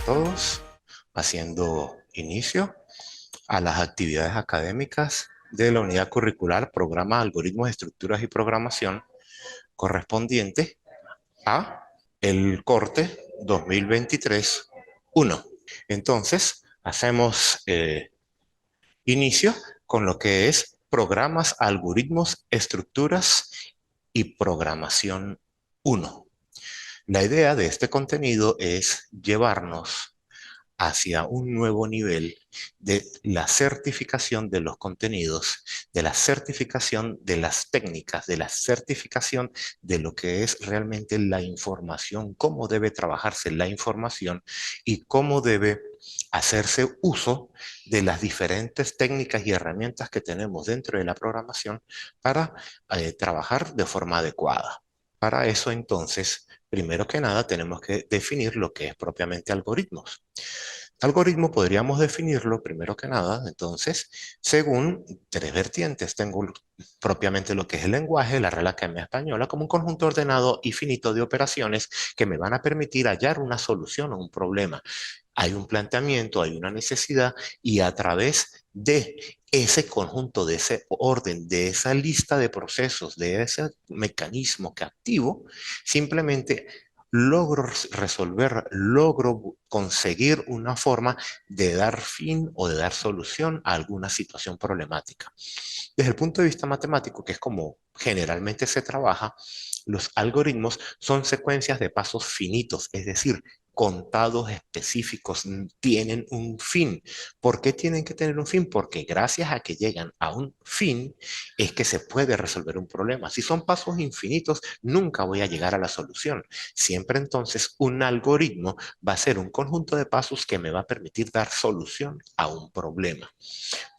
todos, haciendo inicio a las actividades académicas de la unidad curricular Programa Algoritmos, Estructuras y Programación correspondiente a el corte 2023-1. Entonces, hacemos inicio con lo que es Programas, Algoritmos, Estructuras y Programación 1. La idea de este contenido es llevarnos hacia un nuevo nivel de la certificación de los contenidos, de la certificación de las técnicas, de la certificación de lo que es realmente la información, cómo debe trabajarse la información y cómo debe hacerse uso de las diferentes técnicas y herramientas que tenemos dentro de la programación para trabajar de forma adecuada. Para eso, entonces, primero que nada, tenemos que definir lo que es propiamente algoritmos. Algoritmo podríamos definirlo, primero que nada, entonces, según tres vertientes. Tengo propiamente lo que es el lenguaje, la Real Academia Española, como un conjunto ordenado y finito de operaciones que me van a permitir hallar una solución a un problema. Hay un planteamiento, hay una necesidad, y a través de ese conjunto, de ese orden, de esa lista de procesos, de ese mecanismo que activo, simplemente logro resolver, logro conseguir una forma de dar fin o de dar solución a alguna situación problemática. Desde el punto de vista matemático, que es como generalmente se trabaja, los algoritmos son secuencias de pasos finitos, es decir, contados específicos, tienen un fin. ¿Por qué tienen que tener un fin? Porque gracias a que llegan a un fin es que se puede resolver un problema. Si son pasos infinitos, nunca voy a llegar a la solución. Siempre entonces un algoritmo va a ser un conjunto de pasos que me va a permitir dar solución a un problema.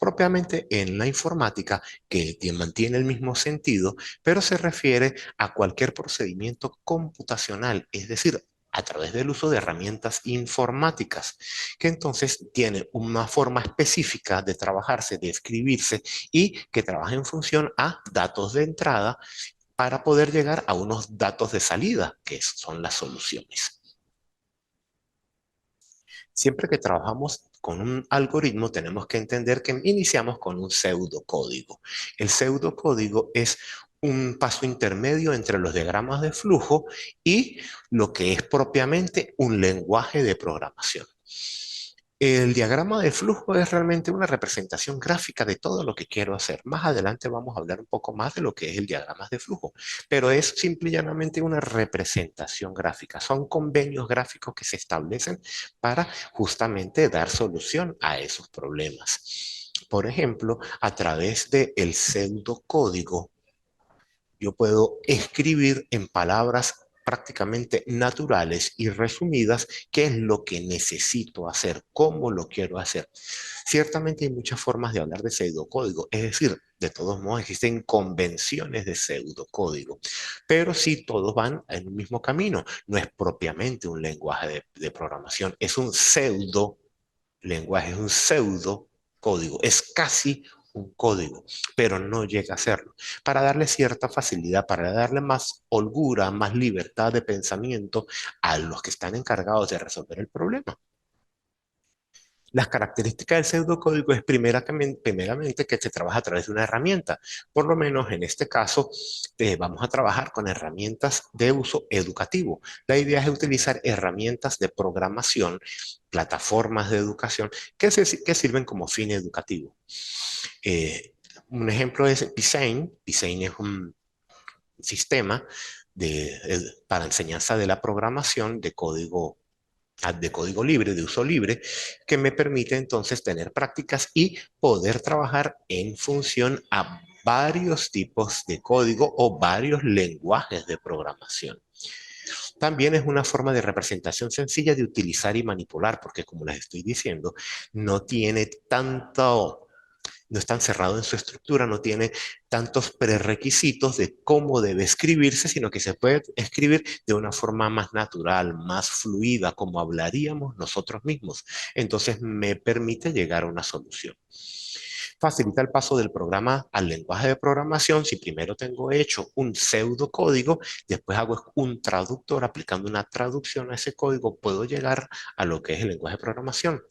Propiamente en la informática, que mantiene el mismo sentido, pero se refiere a cualquier procedimiento computacional, es decir, a través del uso de herramientas informáticas, que entonces tiene una forma específica de trabajarse, de escribirse y que trabaja en función a datos de entrada para poder llegar a unos datos de salida, que son las soluciones. Siempre que trabajamos con un algoritmo, tenemos que entender que iniciamos con un pseudocódigo. El pseudocódigo es un paso intermedio entre los diagramas de flujo y lo que es propiamente un lenguaje de programación. El diagrama de flujo es realmente una representación gráfica de todo lo que quiero hacer. Más adelante vamos a hablar un poco más de lo que es el diagrama de flujo, pero es simple y llanamente una representación gráfica. Son convenios gráficos que se establecen para justamente dar solución a esos problemas. Por ejemplo, a través del pseudocódigo, yo puedo escribir en palabras prácticamente naturales y resumidas qué es lo que necesito hacer, cómo lo quiero hacer. Ciertamente hay muchas formas de hablar de pseudocódigo, es decir, de todos modos existen convenciones de pseudocódigo, pero sí todos van en un mismo camino. No es propiamente un lenguaje de programación, es un pseudo lenguaje, es un pseudo código, es casi un código, pero no llega a serlo. Para darle cierta facilidad, para darle más holgura, más libertad de pensamiento a los que están encargados de resolver el problema. Las características del pseudocódigo es primeramente que se trabaja a través de una herramienta. Por lo menos en este caso, vamos a trabajar con herramientas de uso educativo. La idea es utilizar herramientas de programación, plataformas de educación que sirven como fin educativo. Un ejemplo es Psain. Psain es un sistema para enseñanza de la programación de código libre, de uso libre, que me permite entonces tener prácticas y poder trabajar en función a varios tipos de código o varios lenguajes de programación. También es una forma de representación sencilla de utilizar y manipular, porque como les estoy diciendo, no tiene tanto, no está encerrado en su estructura, no tiene tantos prerequisitos de cómo debe escribirse, sino que se puede escribir de una forma más natural, más fluida, como hablaríamos nosotros mismos. Entonces me permite llegar a una solución. Facilita el paso del programa al lenguaje de programación. Si primero tengo hecho un pseudocódigo, después hago un traductor aplicando una traducción a ese código, puedo llegar a lo que es el lenguaje de programación.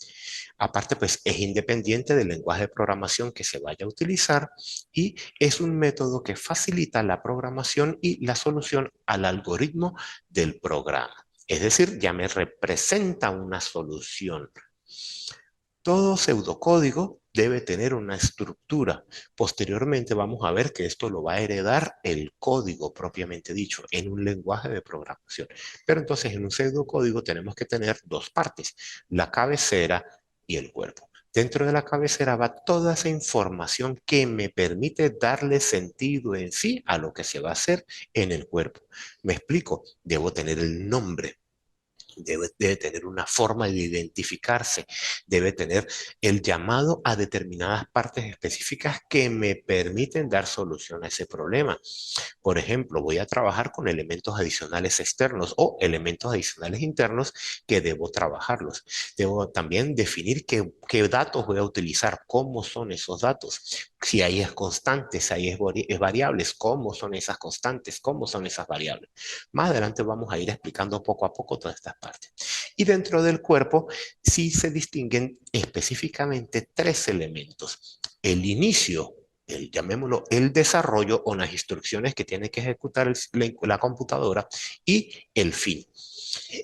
Aparte, pues es independiente del lenguaje de programación que se vaya a utilizar y es un método que facilita la programación y la solución al algoritmo del programa. Es decir, ya me representa una solución. Todo pseudocódigo debe tener una estructura. Posteriormente vamos a ver que esto lo va a heredar el código propiamente dicho en un lenguaje de programación. Pero entonces en un pseudocódigo tenemos que tener dos partes, la cabecera y el cuerpo. Dentro de la cabecera va toda esa información que me permite darle sentido en sí a lo que se va a hacer en el cuerpo. Me explico, debo tener el nombre, debe tener una forma de identificarse, debe tener el llamado a determinadas partes específicas que me permiten dar solución a ese problema. Por ejemplo, voy a trabajar con elementos adicionales externos o elementos adicionales internos que debo trabajarlos. Debo también definir qué datos voy a utilizar, cómo son esos datos, si ahí es constante, si ahí es variables, cómo son esas constantes, cómo son esas variables. Más adelante vamos a ir explicando poco a poco todas estas partes. Y dentro del cuerpo sí se distinguen específicamente tres elementos. El inicio, llamémoslo el desarrollo o las instrucciones que tiene que ejecutar la computadora y el fin.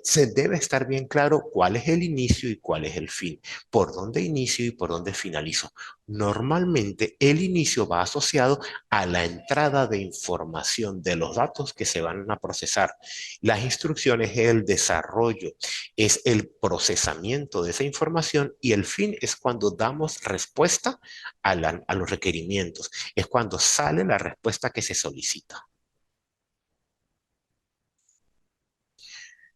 Se debe estar bien claro cuál es el inicio y cuál es el fin, por dónde inicio y por dónde finalizo. Normalmente el inicio va asociado a la entrada de información de los datos que se van a procesar. Las instrucciones es el desarrollo, es el procesamiento de esa información y el fin es cuando damos respuesta a los requerimientos, es cuando sale la respuesta que se solicita.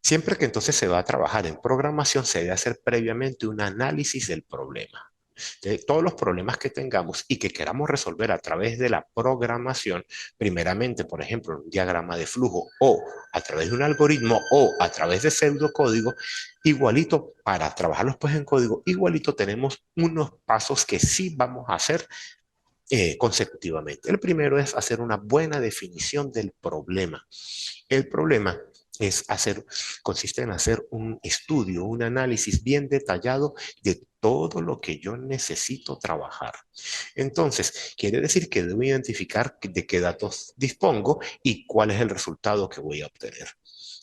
Siempre que entonces se va a trabajar en programación, se debe hacer previamente un análisis del problema. De todos los problemas que tengamos y que queramos resolver a través de la programación, primeramente, por ejemplo, un diagrama de flujo o a través de un algoritmo o a través de pseudocódigo, igualito, para trabajarlos pues en código, igualito tenemos unos pasos que sí vamos a hacer consecutivamente. El primero es hacer una buena definición del problema. El problema consiste en hacer un estudio, un análisis bien detallado de todo lo que yo necesito trabajar. Entonces, quiere decir que debo identificar de qué datos dispongo y cuál es el resultado que voy a obtener,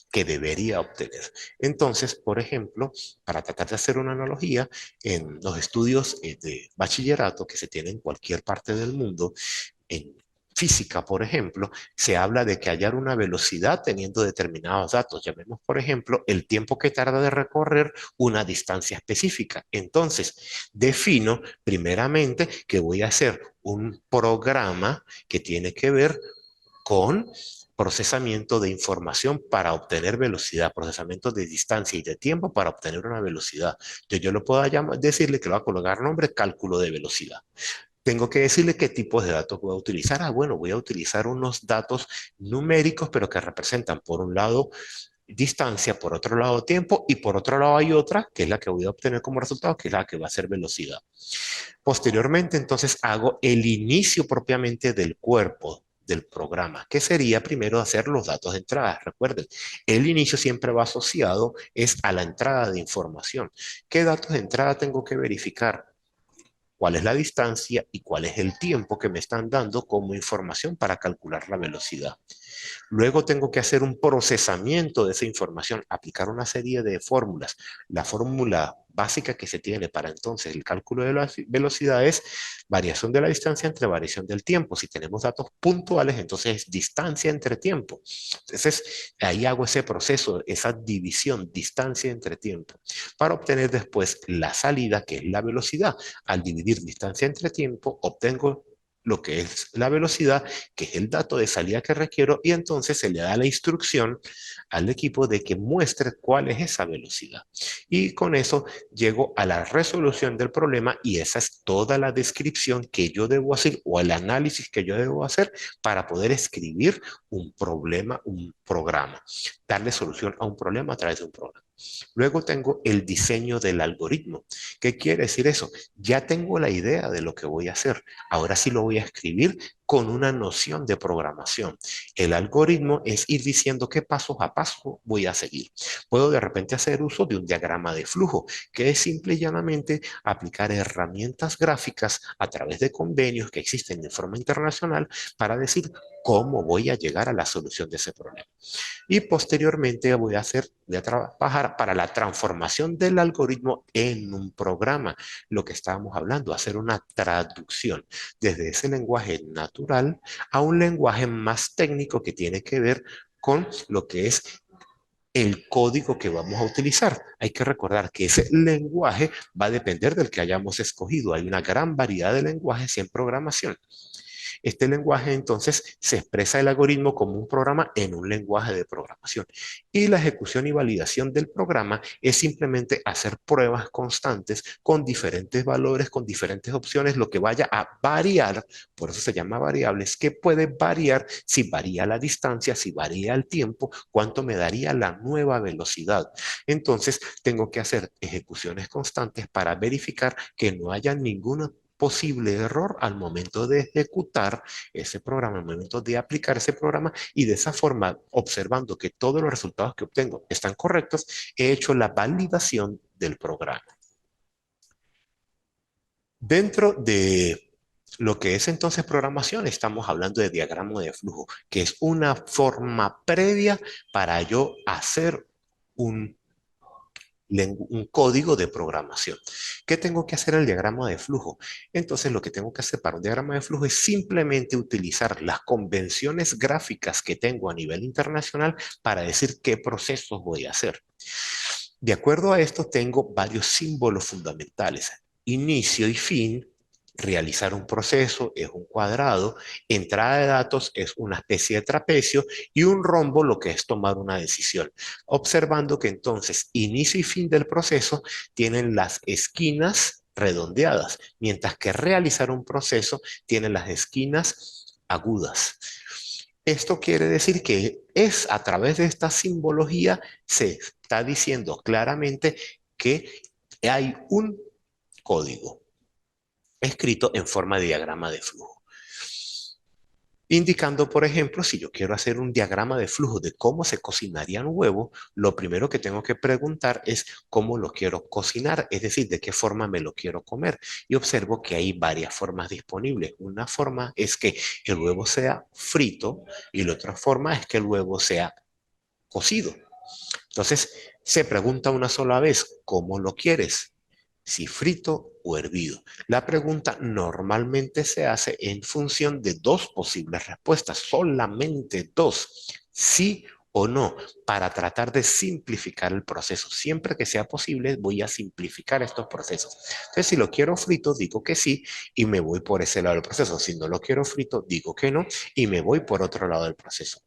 que debería obtener. Entonces, por ejemplo, para tratar de hacer una analogía, en los estudios de bachillerato que se tienen en cualquier parte del mundo, en física, por ejemplo, se habla de que hallar una velocidad teniendo determinados datos. Llamemos, por ejemplo, el tiempo que tarda de recorrer una distancia específica. Entonces, defino primeramente que voy a hacer un programa que tiene que ver con procesamiento de información para obtener velocidad, procesamiento de distancia y de tiempo para obtener una velocidad. Yo lo puedo decirle que le voy a colocar nombre cálculo de velocidad. Tengo que decirle qué tipos de datos voy a utilizar. Ah, bueno, voy a utilizar unos datos numéricos, pero que representan, por un lado, distancia, por otro lado, tiempo, y por otro lado hay otra, que es la que voy a obtener como resultado, que es la que va a ser velocidad. Posteriormente, entonces, hago el inicio propiamente del cuerpo del programa, que sería primero hacer los datos de entrada. Recuerden, el inicio siempre va asociado es a la entrada de información. ¿Qué datos de entrada tengo que verificar? ¿Cuál es la distancia y cuál es el tiempo que me están dando como información para calcular la velocidad? Luego tengo que hacer un procesamiento de esa información, aplicar una serie de fórmulas. La fórmula básica que se tiene para entonces el cálculo de la velocidad es variación de la distancia entre variación del tiempo. Si tenemos datos puntuales, entonces es distancia entre tiempo. Entonces ahí hago ese proceso, esa división, distancia entre tiempo, para obtener después la salida, que es la velocidad. Al dividir distancia entre tiempo, obtengo lo que es la velocidad, que es el dato de salida que requiero, y entonces se le da la instrucción al equipo de que muestre cuál es esa velocidad. Y con eso llego a la resolución del problema y esa es toda la descripción que yo debo hacer o el análisis que yo debo hacer para poder escribir un problema, un programa, darle solución a un problema a través de un programa. Luego tengo el diseño del algoritmo. ¿Qué quiere decir eso? Ya tengo la idea de lo que voy a hacer. Ahora sí lo voy a escribir con una noción de programación. El algoritmo es ir diciendo qué pasos a paso voy a seguir. Puedo de repente hacer uso de un diagrama de flujo, que es simple y llanamente aplicar herramientas gráficas a través de convenios que existen de forma internacional para decir cómo voy a llegar a la solución de ese problema. Y posteriormente voy a trabajar para la transformación del algoritmo en un programa, lo que estábamos hablando, hacer una traducción desde ese lenguaje natural a un lenguaje más técnico que tiene que ver con lo que es el código que vamos a utilizar. Hay que recordar que ese lenguaje va a depender del que hayamos escogido. Hay una gran variedad de lenguajes en programación. Este lenguaje entonces se expresa el algoritmo como un programa en un lenguaje de programación. Y la ejecución y validación del programa es simplemente hacer pruebas constantes con diferentes valores, con diferentes opciones, lo que vaya a variar, por eso se llama variables, que puede variar si varía la distancia, si varía el tiempo, cuánto me daría la nueva velocidad. Entonces tengo que hacer ejecuciones constantes para verificar que no haya ninguna posible error al momento de ejecutar ese programa, al momento de aplicar ese programa, y de esa forma, observando que todos los resultados que obtengo están correctos, he hecho la validación del programa. Dentro de lo que es entonces programación, estamos hablando de diagrama de flujo, que es una forma previa para yo hacer un código de programación. ¿Qué tengo que hacer en el diagrama de flujo? Entonces, lo que tengo que hacer para un diagrama de flujo es simplemente utilizar las convenciones gráficas que tengo a nivel internacional para decir qué procesos voy a hacer. De acuerdo a esto, tengo varios símbolos fundamentales. Inicio y fin. Realizar un proceso es un cuadrado, entrada de datos es una especie de trapecio y un rombo lo que es tomar una decisión. Observando que entonces inicio y fin del proceso tienen las esquinas redondeadas, mientras que realizar un proceso tiene las esquinas agudas. Esto quiere decir que es a través de esta simbología se está diciendo claramente que hay un código escrito en forma de diagrama de flujo. Indicando, por ejemplo, si yo quiero hacer un diagrama de flujo de cómo se cocinaría un huevo, lo primero que tengo que preguntar es cómo lo quiero cocinar, es decir, de qué forma me lo quiero comer. Y observo que hay varias formas disponibles. Una forma es que el huevo sea frito y la otra forma es que el huevo sea cocido. Entonces, se pregunta una sola vez, ¿cómo lo quieres? Si frito o hervido. La pregunta normalmente se hace en función de dos posibles respuestas, solamente dos, sí o no, para tratar de simplificar el proceso. Siempre que sea posible, voy a simplificar estos procesos. Entonces, si lo quiero frito, digo que sí y me voy por ese lado del proceso. Si no lo quiero frito, digo que no y me voy por otro lado del proceso.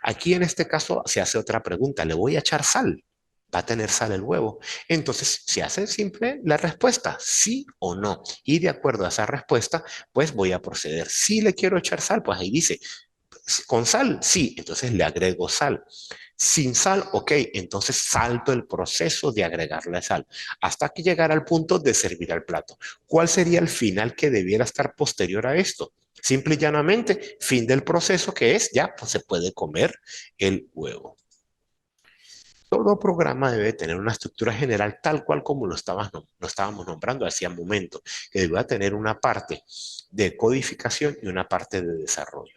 Aquí en este caso se hace otra pregunta, ¿le voy a echar sal? ¿Va a tener sal el huevo? Entonces se hace simple la respuesta, sí o no. Y de acuerdo a esa respuesta, pues voy a proceder. Si le quiero echar sal, pues ahí dice, con sal, sí, entonces le agrego sal. Sin sal, ok, entonces salto el proceso de agregarle sal hasta que llegara al punto de servir al plato. ¿Cuál sería el final que debiera estar posterior a esto? Simple y llanamente, fin del proceso que es, ya pues, se puede comer el huevo. Todo programa debe tener una estructura general tal cual como lo estábamos nombrando hacía un momento, que debe tener una parte de codificación y una parte de desarrollo.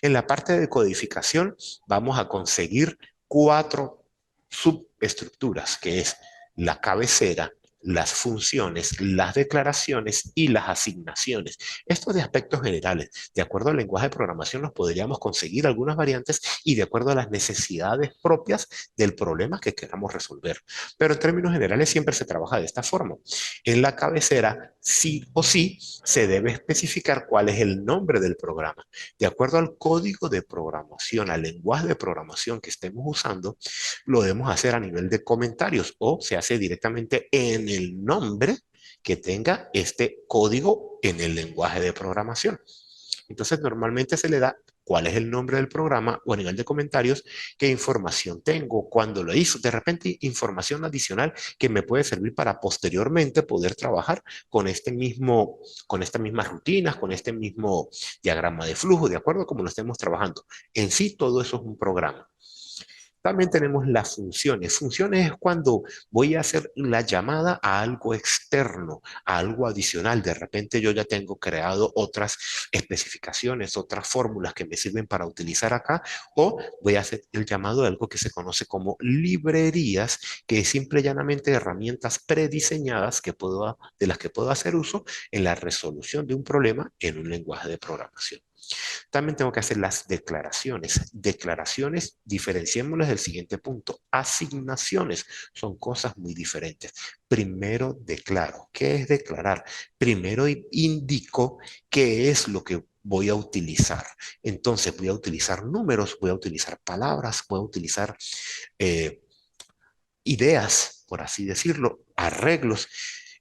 En la parte de codificación vamos a conseguir 4 subestructuras, que es la cabecera, las funciones, las declaraciones y las asignaciones. Estos de aspectos generales, de acuerdo al lenguaje de programación, nos podríamos conseguir algunas variantes y de acuerdo a las necesidades propias del problema que queramos resolver. Pero en términos generales siempre se trabaja de esta forma. En la cabecera, sí o sí, se debe especificar cuál es el nombre del programa. De acuerdo al código de programación, al lenguaje de programación que estemos usando, lo debemos hacer a nivel de comentarios o se hace directamente en el nombre que tenga este código en el lenguaje de programación. Entonces, normalmente se le da cuál es el nombre del programa o a nivel de comentarios, qué información tengo, cuándo lo hizo, de repente información adicional que me puede servir para posteriormente poder trabajar con con estas mismas rutinas, con este mismo diagrama de flujo, de acuerdo a cómo lo estemos trabajando. En sí, todo eso es un programa. También tenemos las funciones. Funciones es cuando voy a hacer la llamada a algo externo, a algo adicional. De repente yo ya tengo creado otras especificaciones, otras fórmulas que me sirven para utilizar acá, o voy a hacer el llamado a algo que se conoce como librerías, que es simple y llanamente herramientas prediseñadas de las que puedo hacer uso en la resolución de un problema en un lenguaje de programación. También tengo que hacer las declaraciones. Declaraciones, diferenciémoslas del siguiente punto. Asignaciones son cosas muy diferentes. Primero declaro. ¿Qué es declarar? Primero indico qué es lo que voy a utilizar. Entonces voy a utilizar números, voy a utilizar palabras, voy a utilizar eh, ideas, por así decirlo, arreglos.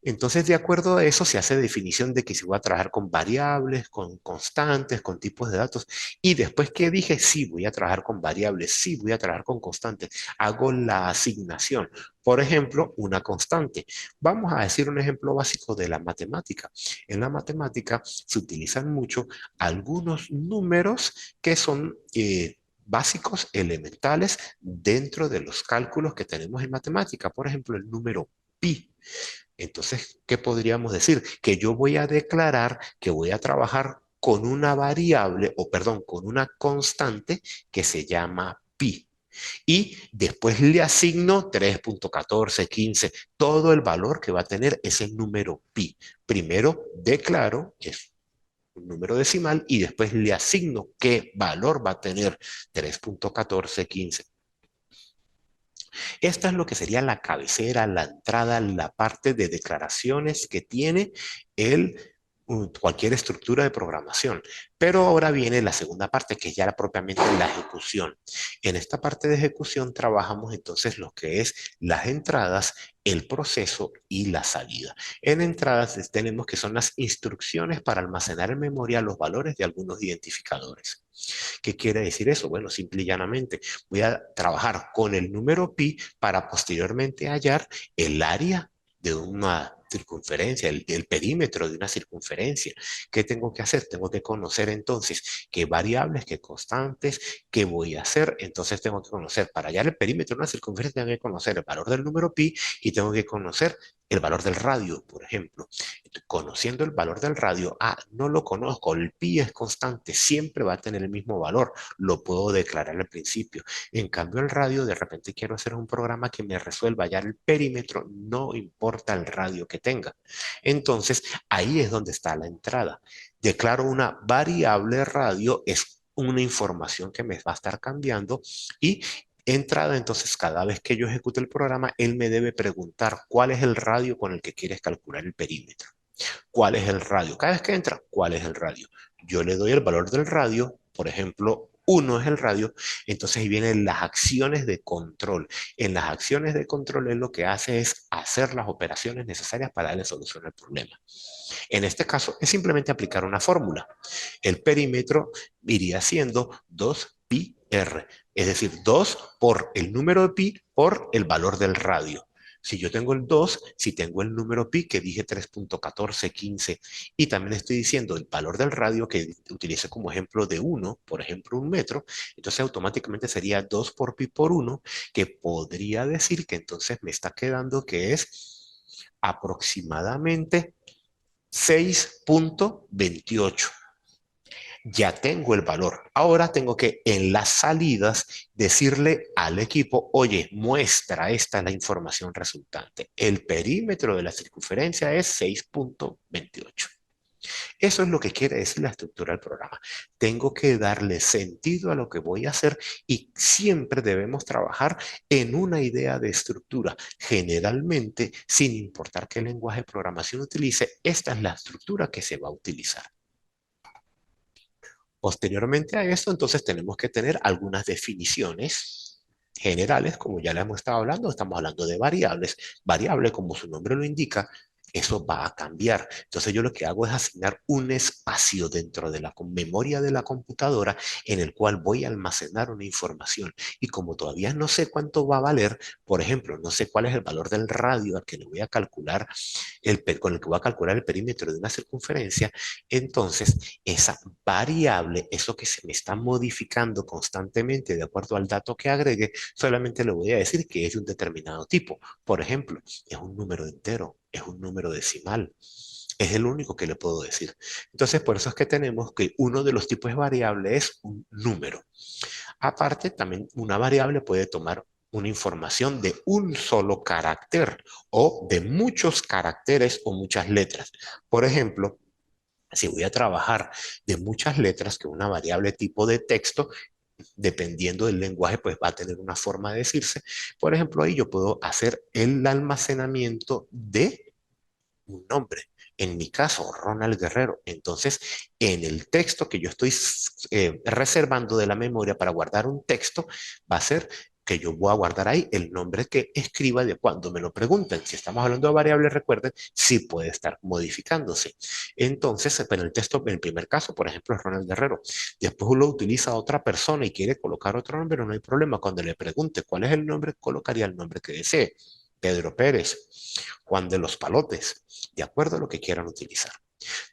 Entonces, de acuerdo a eso, se hace definición de que si voy a trabajar con variables, con constantes, con tipos de datos. Y después que dije, sí, voy a trabajar con variables, sí, voy a trabajar con constantes, hago la asignación. Por ejemplo, una constante. Vamos a decir un ejemplo básico de la matemática. En la matemática se utilizan mucho algunos números que son básicos, elementales, dentro de los cálculos que tenemos en matemática. Por ejemplo, el número pi. Entonces, ¿qué podríamos decir? Que yo voy a declarar que voy a trabajar con una variable, o perdón, con una constante que se llama pi. Y después le asigno 3.1415, todo el valor que va a tener ese número pi. Primero declaro, que es un número decimal, y después le asigno qué valor va a tener 3.1415. Esta es lo que sería la cabecera, la entrada, la parte de declaraciones que tiene el, cualquier estructura de programación. Pero ahora viene la segunda parte, que es ya propiamente la ejecución. En esta parte de ejecución trabajamos entonces lo que es las entradas, el proceso y la salida. En entradas tenemos que son las instrucciones para almacenar en memoria los valores de algunos identificadores. ¿Qué quiere decir eso? Bueno, simple y llanamente, voy a trabajar con el número pi para posteriormente hallar el área de una circunferencia, el perímetro de una circunferencia. ¿Qué tengo que hacer? Tengo que conocer entonces qué variables, qué constantes, qué voy a hacer. Entonces tengo que conocer, para hallar el perímetro de una circunferencia, tengo que conocer el valor del número pi y tengo que conocer el valor del radio, por ejemplo. Conociendo el valor del radio, no lo conozco, el pi es constante, siempre va a tener el mismo valor, lo puedo declarar al principio. En cambio, el radio, de repente quiero hacer un programa que me resuelva ya el perímetro, no importa el radio que tenga. Entonces, ahí es donde está la entrada. Declaro una variable radio, es una información que me va a estar cambiando y entrada, entonces cada vez que yo ejecute el programa, él me debe preguntar cuál es el radio con el que quieres calcular el perímetro. ¿Cuál es el radio? Cada vez que entra, ¿cuál es el radio? Yo le doy el valor del radio, por ejemplo, 1 es el radio, entonces ahí vienen las acciones de control. En las acciones de control él lo que hace es hacer las operaciones necesarias para darle solución al problema. En este caso es simplemente aplicar una fórmula. El perímetro iría siendo 2pi r, es decir, 2 por el número de pi por el valor del radio. Si yo tengo el 2, si tengo el número pi que dije 3.1415 y también estoy diciendo el valor del radio que utilice como ejemplo de 1, por ejemplo 1 metro, entonces automáticamente sería 2 por pi por 1, que podría decir que entonces me está quedando que es aproximadamente 6.28. Ya tengo el valor. Ahora tengo que en las salidas decirle al equipo, oye, muestra, esta es la información resultante. El perímetro de la circunferencia es 6.28. Eso es lo que quiere decir la estructura del programa. Tengo que darle sentido a lo que voy a hacer y siempre debemos trabajar en una idea de estructura. Generalmente, sin importar qué lenguaje de programación utilice, esta es la estructura que se va a utilizar. Posteriormente a esto, entonces tenemos que tener algunas definiciones generales, como ya le hemos estado hablando, estamos hablando de variables. Variable, como su nombre lo indica, eso va a cambiar. Entonces yo lo que hago es asignar un espacio dentro de la memoria de la computadora en el cual voy a almacenar una información. Y como todavía no sé cuánto va a valer, por ejemplo, no sé cuál es el valor del radio al que le voy a calcular, con el que voy a calcular el perímetro de una circunferencia, entonces esa variable, eso que se me está modificando constantemente de acuerdo al dato que agregue, solamente le voy a decir que es de un determinado tipo. Por ejemplo, es un número entero, es un número decimal. Es el único que le puedo decir. Entonces, por eso es que tenemos que uno de los tipos de variable es un número. Aparte, también una variable puede tomar una información de un solo carácter o de muchos caracteres o muchas letras. Por ejemplo, si voy a trabajar de muchas letras, que una variable tipo de texto, dependiendo del lenguaje, pues va a tener una forma de decirse. Por ejemplo, ahí yo puedo hacer el almacenamiento de un nombre. En mi caso, Ronald Guerrero. Entonces, en el texto que yo estoy reservando de la memoria para guardar un texto, va a ser que yo voy a guardar ahí el nombre que escriba de cuando me lo pregunten. Si estamos hablando de variables, recuerden, sí puede estar modificándose. Entonces, en el texto, en el primer caso, por ejemplo, es Ronald Guerrero. Después lo utiliza otra persona y quiere colocar otro nombre, no hay problema. Cuando le pregunte cuál es el nombre, colocaría el nombre que desee. Pedro Pérez, Juan de los Palotes, de acuerdo a lo que quieran utilizar.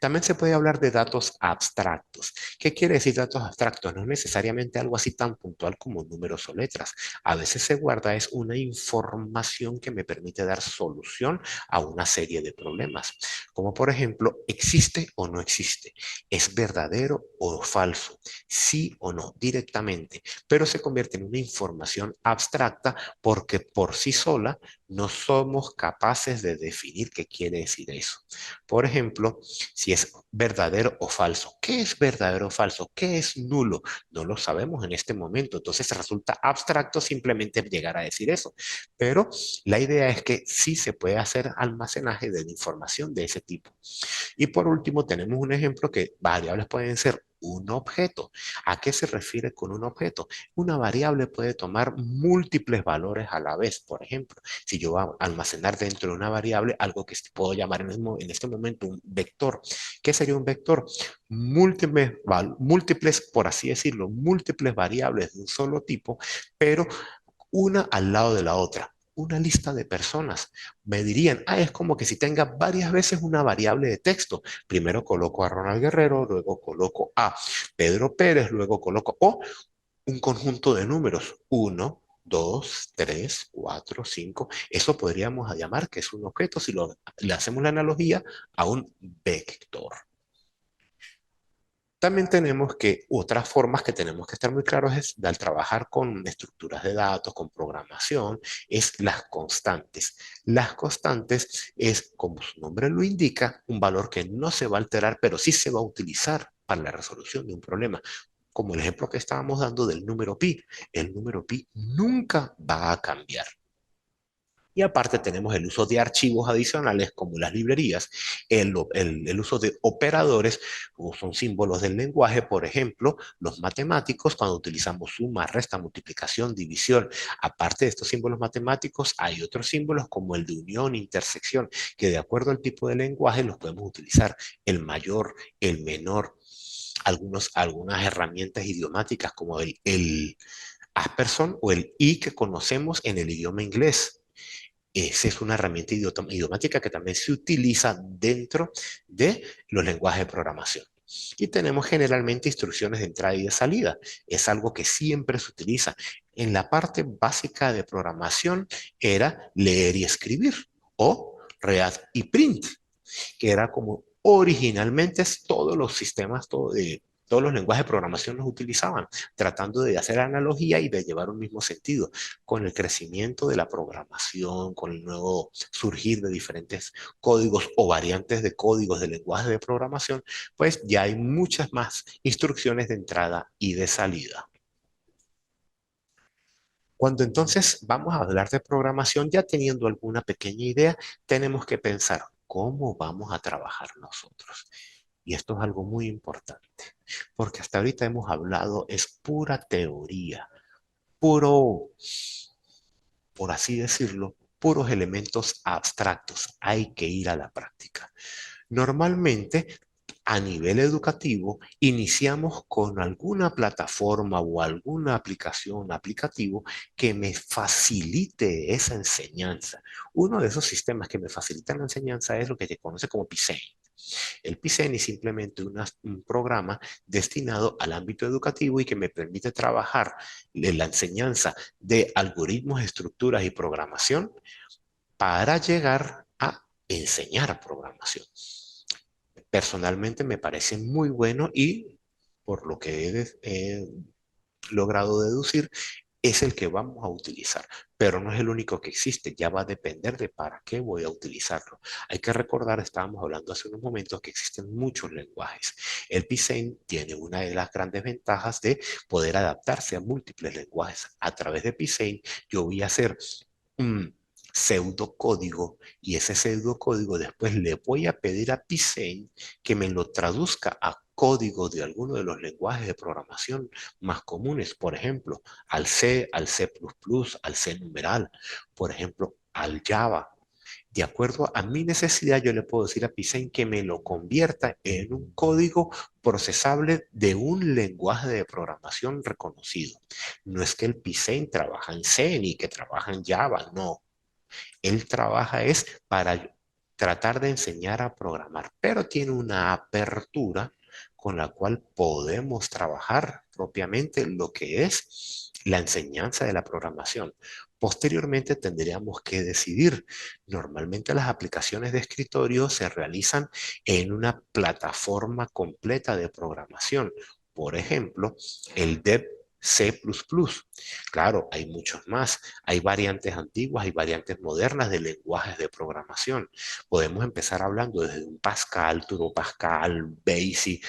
También se puede hablar de datos abstractos. ¿Qué quiere decir datos abstractos? No es necesariamente algo así tan puntual como números o letras. A veces se guarda es una información que me permite dar solución a una serie de problemas. Como por ejemplo, ¿existe o no existe? ¿Es verdadero o falso? Sí o no, directamente. Pero se convierte en una información abstracta porque por sí sola no somos capaces de definir qué quiere decir eso. Por ejemplo, si es verdadero o falso. ¿Qué es verdadero o falso? ¿Qué es nulo? No lo sabemos en este momento. Entonces resulta abstracto simplemente llegar a decir eso. Pero la idea es que sí se puede hacer almacenaje de la información de ese tipo. Y por último, tenemos un ejemplo que variables pueden ser un objeto. ¿A qué se refiere con un objeto? Una variable puede tomar múltiples valores a la vez. Por ejemplo, si yo voy a almacenar dentro de una variable algo que puedo llamar en este momento un vector. ¿Qué sería un vector? Múltiples, por así decirlo, múltiples variables de un solo tipo, pero una al lado de la otra. Una lista de personas. Me dirían, es como que si tenga varias veces una variable de texto. Primero coloco a Ronald Guerrero, luego coloco a Pedro Pérez, luego coloco o un conjunto de números. Uno, 2, 3, 4, 5. Eso podríamos llamar que es un objeto si le hacemos la analogía a un vector. También tenemos que otras formas que tenemos que estar muy claros es al trabajar con estructuras de datos, con programación, es las constantes. Las constantes es, como su nombre lo indica, un valor que no se va a alterar, pero sí se va a utilizar para la resolución de un problema. Como el ejemplo que estábamos dando del número pi. El número pi nunca va a cambiar. Y aparte tenemos el uso de archivos adicionales como las librerías, el uso de operadores, como son símbolos del lenguaje, por ejemplo, los matemáticos, cuando utilizamos suma, resta, multiplicación, división. Aparte de estos símbolos matemáticos, hay otros símbolos como el de unión, intersección, que de acuerdo al tipo de lenguaje los podemos utilizar el mayor, el menor, algunas herramientas idiomáticas como el Asperson o el I que conocemos en el idioma inglés. Esa es una herramienta idiomática que también se utiliza dentro de los lenguajes de programación. Y tenemos generalmente instrucciones de entrada y de salida. Es algo que siempre se utiliza. En la parte básica de programación era leer y escribir o read y print, que era como originalmente todos los sistemas, todos los lenguajes de programación los utilizaban, tratando de hacer analogía y de llevar un mismo sentido. Con el crecimiento de la programación, con el nuevo surgir de diferentes códigos o variantes de códigos de lenguaje de programación, pues ya hay muchas más instrucciones de entrada y de salida. Cuando entonces vamos a hablar de programación, ya teniendo alguna pequeña idea, tenemos que pensar cómo vamos a trabajar nosotros. Y esto es algo muy importante, porque hasta ahorita hemos hablado, es pura teoría, puro, por así decirlo, puros elementos abstractos. Hay que ir a la práctica. Normalmente, a nivel educativo, iniciamos con alguna plataforma o alguna aplicación, aplicativo que me facilite esa enseñanza. Uno de esos sistemas que me facilitan la enseñanza es lo que se conoce como PSEN. El PSEN es simplemente un programa destinado al ámbito educativo y que me permite trabajar en la enseñanza de algoritmos, estructuras y programación para llegar a enseñar programación. Personalmente me parece muy bueno y por lo que he logrado deducir, es el que vamos a utilizar, pero no es el único que existe, ya va a depender de para qué voy a utilizarlo. Hay que recordar, estábamos hablando hace unos momentos, que existen muchos lenguajes. El Python tiene una de las grandes ventajas de poder adaptarse a múltiples lenguajes. A través de Python yo voy a hacer un pseudocódigo y ese pseudocódigo después le voy a pedir a Python que me lo traduzca a código de alguno de los lenguajes de programación más comunes, por ejemplo, al C, al C++, al C numeral, por ejemplo, al Java. De acuerdo a mi necesidad, yo le puedo decir a Python que me lo convierta en un código procesable de un lenguaje de programación reconocido. No es que el Python trabaja en C ni que trabaja en Java, no. Él trabaja es para tratar de enseñar a programar, pero tiene una apertura con la cual podemos trabajar propiamente lo que es la enseñanza de la programación. Posteriormente tendríamos que decidir. Normalmente las aplicaciones de escritorio se realizan en una plataforma completa de programación. Por ejemplo, el Dev C++. Claro, hay muchos más. Hay variantes antiguas, hay variantes modernas de lenguajes de programación. Podemos empezar hablando desde un Pascal, Turbo Pascal, BASIC,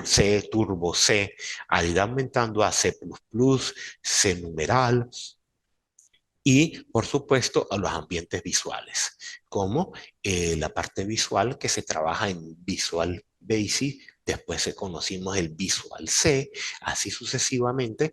C, Turbo C, a ir aumentando a C++, C numeral y, por supuesto, a los ambientes visuales, como la parte visual que se trabaja en Visual Basic. Después se conocimos el Visual C, así sucesivamente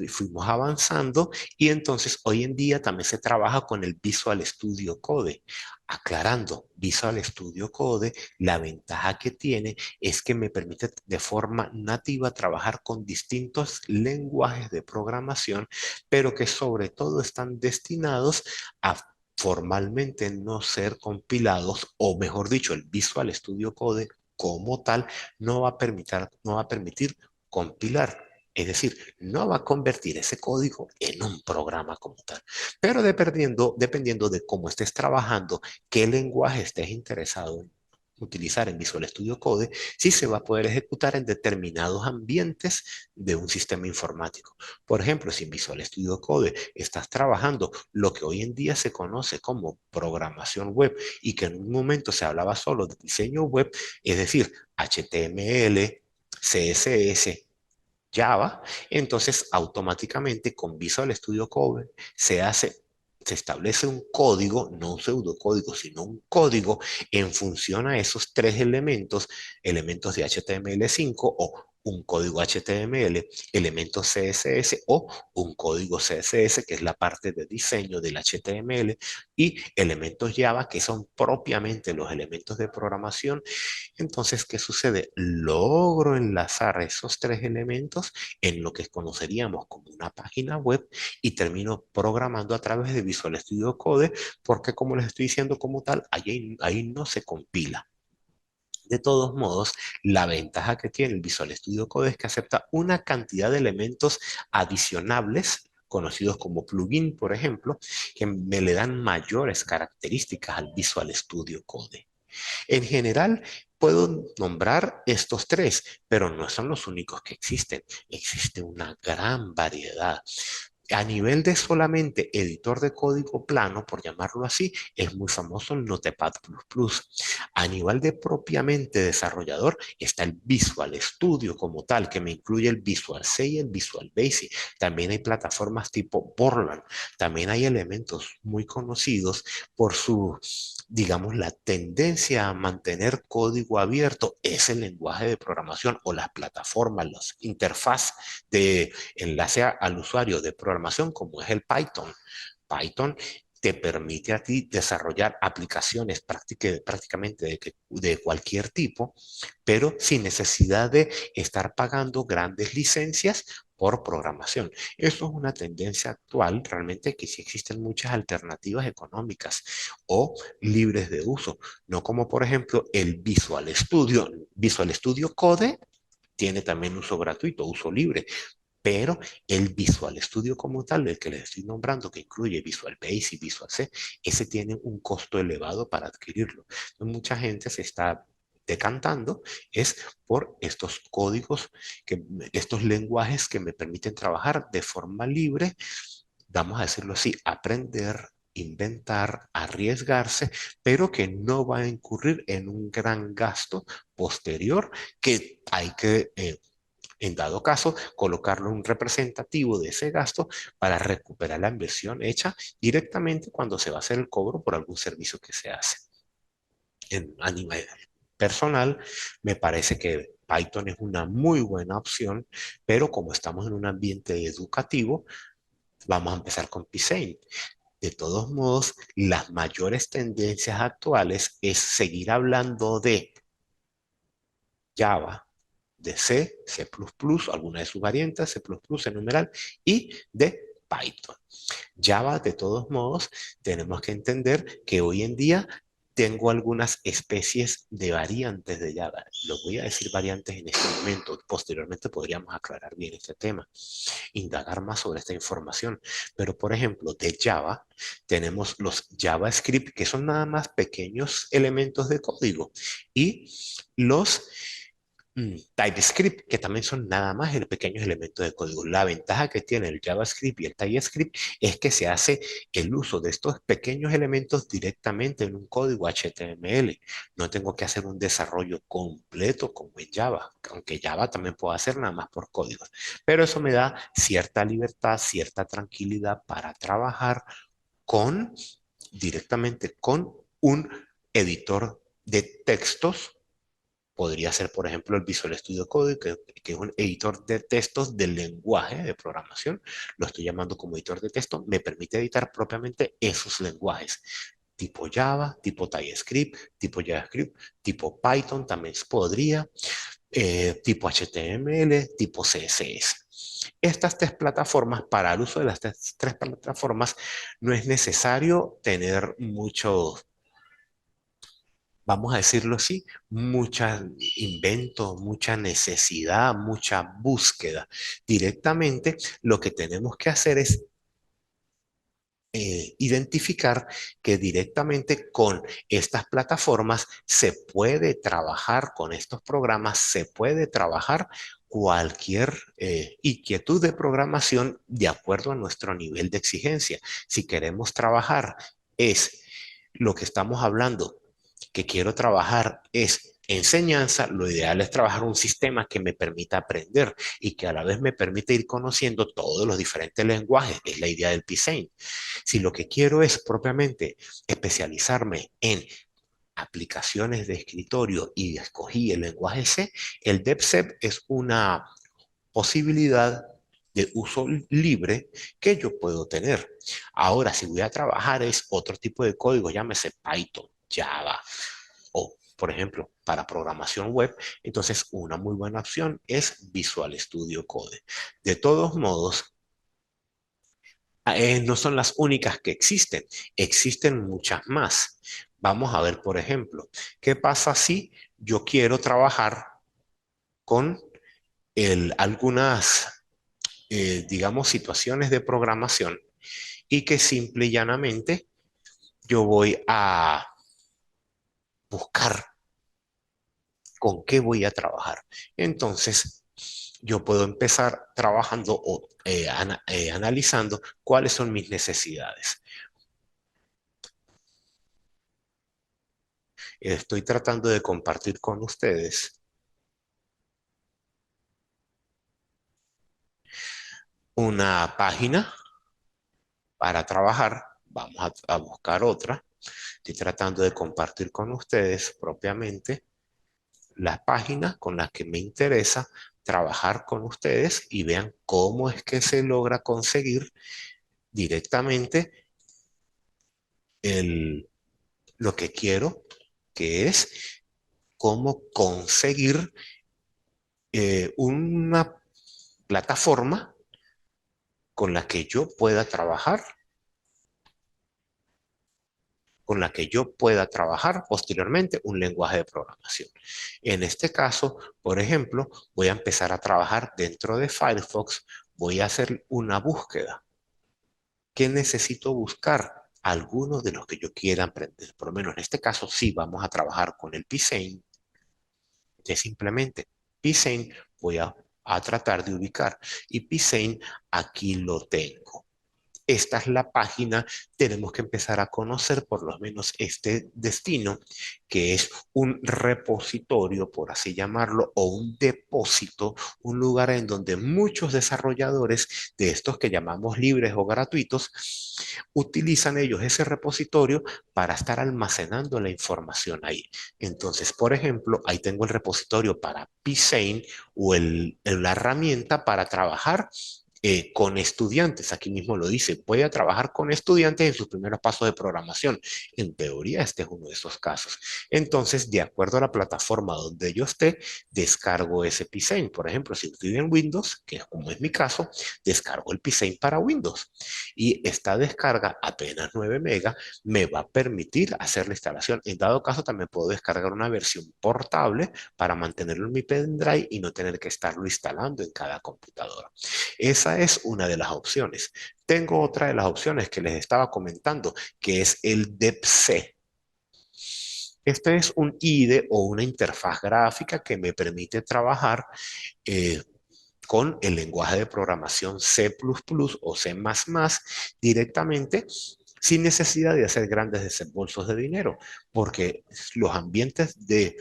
fuimos avanzando y entonces hoy en día también se trabaja con el Visual Studio Code. Aclarando, Visual Studio Code, la ventaja que tiene es que me permite de forma nativa trabajar con distintos lenguajes de programación, pero que sobre todo están destinados a formalmente no ser compilados, o mejor dicho, el Visual Studio Code como tal no va a permitir compilar. Es decir, no va a convertir ese código en un programa como tal. Pero dependiendo de cómo estés trabajando, qué lenguaje estés interesado en utilizar en Visual Studio Code, sí se va a poder ejecutar en determinados ambientes de un sistema informático. Por ejemplo, si en Visual Studio Code estás trabajando lo que hoy en día se conoce como programación web y que en un momento se hablaba solo de diseño web, es decir, HTML, CSS, Java, entonces automáticamente con Visual Studio Code se establece un código, no un pseudocódigo, sino un código en función a esos tres elementos, elementos de HTML5 o un código HTML, elementos CSS o un código CSS, que es la parte de diseño del HTML, y elementos Java, que son propiamente los elementos de programación. Entonces, ¿qué sucede? Logro enlazar esos tres elementos en lo que conoceríamos como una página web y termino programando a través de Visual Studio Code porque, como les estoy diciendo como tal, ahí no se compila. De todos modos, la ventaja que tiene el Visual Studio Code es que acepta una cantidad de elementos adicionables conocidos como plugin, por ejemplo, que me le dan mayores características al Visual Studio Code. En general, puedo nombrar estos tres, pero no son los únicos que existen. Existe una gran variedad. A nivel de solamente editor de código plano, por llamarlo así, es muy famoso el Notepad++. A nivel de propiamente desarrollador, está el Visual Studio como tal, que me incluye el Visual C y el Visual Basic. También hay plataformas tipo Borland. También hay elementos muy conocidos por su, digamos, la tendencia a mantener código abierto. Es el lenguaje de programación o las plataformas, las interfaces de enlace al usuario de programación como es el Python. Python te permite a ti desarrollar aplicaciones prácticamente de cualquier tipo, pero sin necesidad de estar pagando grandes licencias por programación. Eso es una tendencia actual, realmente que sí existen muchas alternativas económicas o libres de uso, no como por ejemplo el Visual Studio. Visual Studio Code tiene también uso gratuito, uso libre, pero el Visual Studio como tal, el que les estoy nombrando, que incluye Visual Basic y Visual C, ese tiene un costo elevado para adquirirlo. Entonces, mucha gente se está decantando es por estos códigos, estos lenguajes que me permiten trabajar de forma libre, vamos a decirlo así, aprender, inventar, arriesgarse, pero que no va a incurrir en un gran gasto posterior que hay que en dado caso, colocarlo en un representativo de ese gasto para recuperar la inversión hecha directamente cuando se va a hacer el cobro por algún servicio que se hace. A nivel personal, me parece que Python es una muy buena opción, pero como estamos en un ambiente educativo, vamos a empezar con Python. De todos modos, las mayores tendencias actuales es seguir hablando de Java, de C, C++, alguna de sus variantes, C++, en numeral, y de Python. Java, de todos modos, tenemos que entender que hoy en día tengo algunas especies de variantes de Java. Lo voy a decir variantes en este momento. Posteriormente podríamos aclarar bien este tema, indagar más sobre esta información. Pero, por ejemplo, de Java tenemos los JavaScript, que son nada más pequeños elementos de código, y los TypeScript, que también son nada más el pequeños elementos de código. La ventaja que tiene el JavaScript y el TypeScript es que se hace el uso de estos pequeños elementos directamente en un código HTML. No tengo que hacer un desarrollo completo como en Java, aunque Java también puedo hacer nada más por códigos. Pero eso me da cierta libertad, cierta tranquilidad para trabajar con directamente con un editor de textos. Podría ser, por ejemplo, el Visual Studio Code, que es un editor de textos del lenguaje de programación. Lo estoy llamando como editor de texto. Me permite editar propiamente esos lenguajes. Tipo Java, tipo TypeScript, tipo JavaScript, tipo Python también podría, tipo HTML, tipo CSS. Estas tres plataformas, para el uso de las tres plataformas, no es necesario tener mucho, vamos a decirlo así, mucha invento, mucha necesidad, mucha búsqueda. Directamente lo que tenemos que hacer es identificar que directamente con estas plataformas se puede trabajar, con estos programas se puede trabajar cualquier inquietud de programación de acuerdo a nuestro nivel de exigencia. Si queremos trabajar es lo que estamos hablando, que quiero trabajar es enseñanza, lo ideal es trabajar un sistema que me permita aprender y que a la vez me permita ir conociendo todos los diferentes lenguajes, es la idea del Python. Si lo que quiero es propiamente especializarme en aplicaciones de escritorio y escogí el lenguaje C, el DevSep es una posibilidad de uso libre que yo puedo tener. Ahora, si voy a trabajar es otro tipo de código, llámese Python, Java o, por ejemplo, para programación web, entonces una muy buena opción es Visual Studio Code. De todos modos, no son las únicas que existen, existen muchas más. Vamos a ver, por ejemplo, ¿qué pasa si yo quiero trabajar con algunas, digamos, situaciones de programación y que simple y llanamente yo voy a buscar con qué voy a trabajar? Entonces, yo puedo empezar trabajando o analizando cuáles son mis necesidades. Estoy tratando de compartir con ustedes una página para trabajar. Vamos a buscar otra. Estoy tratando de compartir con ustedes propiamente las páginas con las que me interesa trabajar con ustedes y vean cómo es que se logra conseguir directamente lo que quiero, que es cómo conseguir una plataforma con la que yo pueda trabajar, posteriormente un lenguaje de programación. En este caso, por ejemplo, voy a empezar a trabajar dentro de Firefox, voy a hacer una búsqueda. ¿Qué necesito buscar? Algunos de los que yo quiera aprender. Por lo menos en este caso, sí vamos a trabajar con el Psane, que simplemente Psane voy a tratar de ubicar. Y Psane aquí lo tengo. Esta es la página, tenemos que empezar a conocer por lo menos este destino, que es un repositorio, por así llamarlo, o un depósito, un lugar en donde muchos desarrolladores de estos que llamamos libres o gratuitos, utilizan ellos ese repositorio para estar almacenando la información ahí. Entonces, por ejemplo, ahí tengo el repositorio para Psane o la herramienta para trabajar con estudiantes. Aquí mismo lo dice, voy a trabajar con estudiantes en sus primeros pasos de programación. En teoría, este es uno de esos casos. Entonces, de acuerdo a la plataforma donde yo esté, descargo ese Psane. Por ejemplo, si estoy en Windows, que es como es mi caso, descargo el Psane para Windows. Y esta descarga, apenas 9 megas, me va a permitir hacer la instalación. En dado caso, también puedo descargar una versión portable para mantenerlo en mi pendrive y no tener que estarlo instalando en cada computadora. Esa es una de las opciones. Tengo otra de las opciones que les estaba comentando, que es el DEPC. Este es un IDE o una interfaz gráfica que me permite trabajar eh, con el lenguaje de programación C++ o C++ directamente sin necesidad de hacer grandes desembolsos de dinero, porque los ambientes de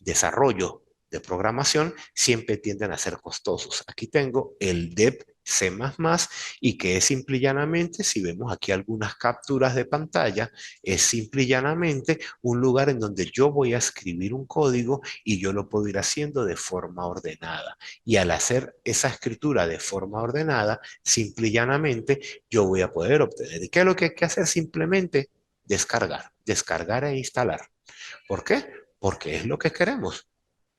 desarrollo de programación siempre tienden a ser costosos. Aquí tengo el DEP C++ y que es simple y llanamente, si vemos aquí algunas capturas de pantalla, es simple y llanamente un lugar en donde yo voy a escribir un código y yo lo puedo ir haciendo de forma ordenada. Y al hacer esa escritura de forma ordenada, simple y llanamente, yo voy a poder obtener. ¿Y qué es lo que hay que hacer? Simplemente descargar e instalar. ¿Por qué? Porque es lo que queremos,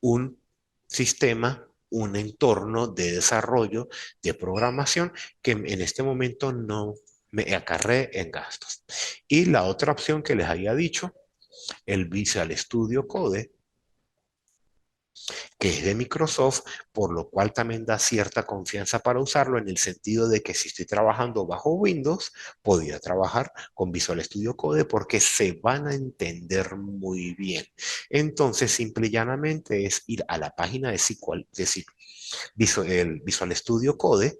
un sistema, un entorno de desarrollo, de programación que en este momento no me acarree en gastos. Y la otra opción que les había dicho, el Visual Studio Code, que es de Microsoft, por lo cual también da cierta confianza para usarlo en el sentido de que si estoy trabajando bajo Windows, podría trabajar con Visual Studio Code porque se van a entender muy bien. Entonces, simple y llanamente es ir a la página de el Visual Studio Code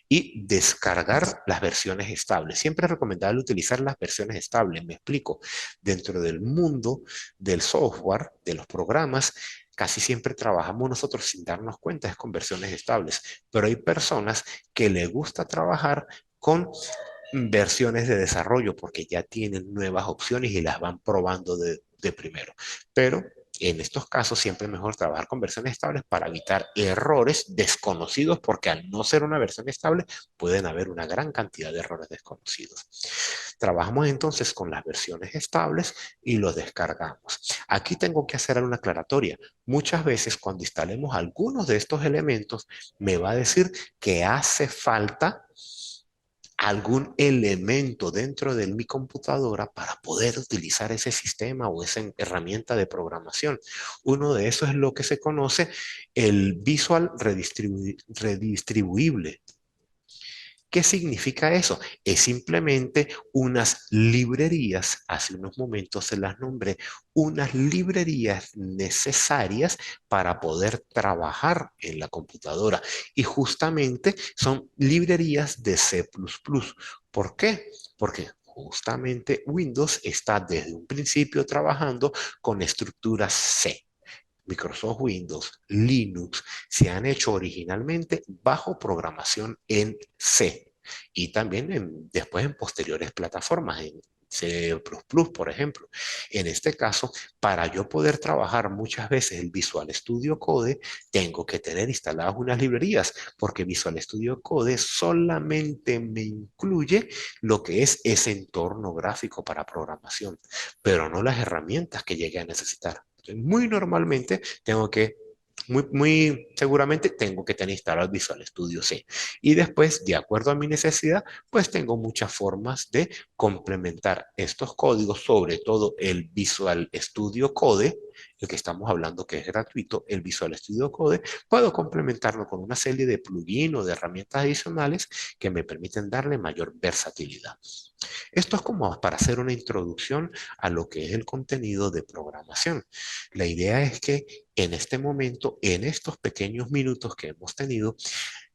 y descargar las versiones estables. Siempre es recomendable utilizar las versiones estables. Me explico. Dentro del mundo del software, de los programas, casi siempre trabajamos nosotros sin darnos cuenta, es con versiones estables. Pero hay personas que les gusta trabajar con versiones de desarrollo porque ya tienen nuevas opciones y las van probando de primero. Pero en estos casos siempre es mejor trabajar con versiones estables para evitar errores desconocidos porque al no ser una versión estable pueden haber una gran cantidad de errores desconocidos. Trabajamos entonces con las versiones estables y los descargamos. Aquí tengo que hacer una aclaratoria. Muchas veces cuando instalemos algunos de estos elementos me va a decir que hace falta algún elemento dentro de mi computadora para poder utilizar ese sistema o esa herramienta de programación. Uno de esos es lo que se conoce el Visual Redistribuible. ¿Qué significa eso? Es simplemente unas librerías, hace unos momentos se las nombré, unas librerías necesarias para poder trabajar en la computadora. Y justamente son librerías de C++. ¿Por qué? Porque justamente Windows está desde un principio trabajando con estructuras C. Microsoft Windows, Linux, se han hecho originalmente bajo programación en C y también después en posteriores plataformas, en C++, por ejemplo. En este caso, para yo poder trabajar muchas veces el Visual Studio Code, tengo que tener instaladas unas librerías, porque Visual Studio Code solamente me incluye lo que es ese entorno gráfico para programación, pero no las herramientas que llegue a necesitar. Entonces, muy normalmente tengo que muy seguramente tengo que tener instalado el Visual Studio C. Y después, de acuerdo a mi necesidad, pues tengo muchas formas de complementar estos códigos, sobre todo el Visual Studio Code, el que estamos hablando que es gratuito, el Visual Studio Code, puedo complementarlo con una serie de plugins o de herramientas adicionales que me permiten darle mayor versatilidad. Esto es como para hacer una introducción a lo que es el contenido de programación. La idea es que en este momento, en estos pequeños minutos que hemos tenido,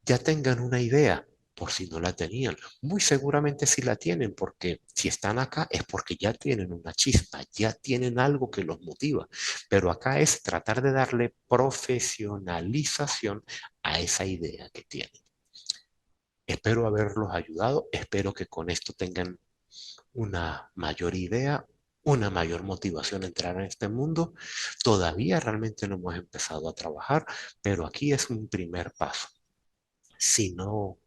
ya tengan una idea, por si no la tenían. Muy seguramente sí la tienen, porque si están acá es porque ya tienen una chispa, ya tienen algo que los motiva. Pero acá es tratar de darle profesionalización a esa idea que tienen. Espero haberlos ayudado, espero que con esto tengan una mayor idea, una mayor motivación a entrar en este mundo. Todavía realmente no hemos empezado a trabajar, pero aquí es un primer paso. Si no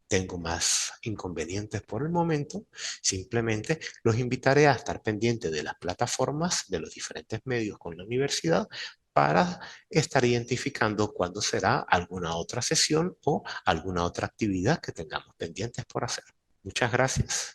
tengo más inconvenientes por el momento, simplemente los invitaré a estar pendientes de las plataformas de los diferentes medios con la universidad para estar identificando cuándo será alguna otra sesión o alguna otra actividad que tengamos pendientes por hacer. Muchas gracias.